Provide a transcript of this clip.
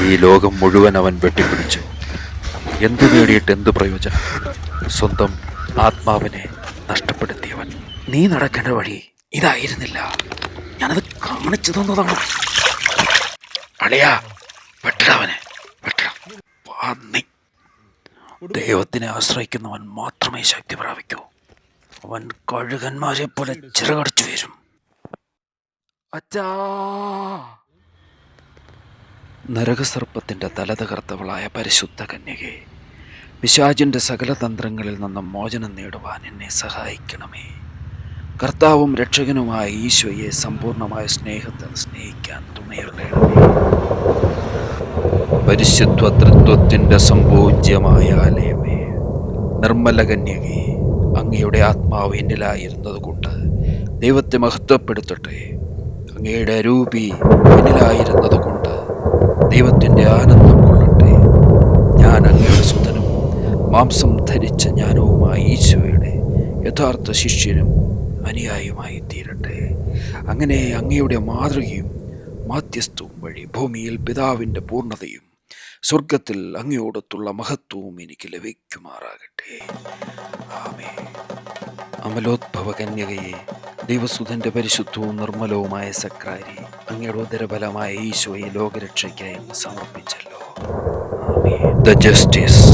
ഈ ലോകം മുഴുവൻ അവൻ വെട്ടിപ്പിടിച്ചു. എന്തു നേടിയിട്ട് എന്തു പ്രയോജനം? സ്വന്തം ആത്മാവിനെ നഷ്ടപ്പെടുത്തിയവൻ. നീ നടക്കേണ്ട വഴി ഇതായിരുന്നില്ല. ഞാനത് കാണിച്ചു തന്നതാണ്. അളിയാ, വെട്ടവനെ പന്നി. ദൈവത്തിനെ ആശ്രയിക്കുന്നവൻ മാത്രമേ ശക്തി പ്രാപിക്കൂ. അവൻ കഴുകന്മാരെ പോലെ ചിറകടിച്ചു വരും. അച്ഛാ! നരകസർപ്പത്തിന്റെ തല തകർത്തവളായ പരിശുദ്ധ കന്യകെ, പിശാചിന്റെ സകല തന്ത്രങ്ങളിൽ നിന്നും മോചനം നേടുവാൻ എന്നെ സഹായിക്കണമേ. കർത്താവും രക്ഷകനുമായ ഈശോയെ സമ്പൂർണമായ സ്നേഹത്തിൽ സ്നേഹിക്കാൻ തുണയരുളണമേ. പരിശുദ്ധ തൃത്വത്തിന്റെ സമ്പൂജ്യമായ ആലയമേ, നിർമ്മല കന്യകെ, അങ്ങയുടെ ആത്മാവ് എന്നിലായിരുന്നത് കൊണ്ട് ദൈവത്തെ മഹത്വപ്പെടുത്തട്ടെ. അങ്ങയുടെ രൂപി എന്നിലായിരുന്നത് കൊണ്ട് ദൈവത്തിൻ്റെ ആനന്ദം കൊള്ളട്ടെ. ഞാൻ അങ്ങയുടെ സുതനും മാംസം ധരിച്ച ജ്ഞാനവുമായി ഈശോയുടെ യഥാർത്ഥ ശിഷ്യനും അനുയായിയുമായി തീരട്ടെ. അങ്ങനെ അങ്ങയുടെ മാതൃകയും മാധ്യസ്ഥവും വഴി ഭൂമിയിൽ പിതാവിൻ്റെ പൂർണ്ണതയും സ്വർഗത്തിൽ അങ്ങയോടൊത്തുള്ള മഹത്വവും എനിക്ക് ലഭിക്കുമാറാകട്ടെ. ആമേൻ. അമലോദ്ഭവ കന്യകയെ, ദൈവസുതന്റെ പരിശുദ്ധവും നിർമ്മലവുമായ സക്രാരി, അങ്ങയുടെ ഉദരബലമായ ഈശോയെ ലോകരക്ഷയ്ക്കായി സമർപ്പിച്ചല്ലോ. ആമേൻ. The justice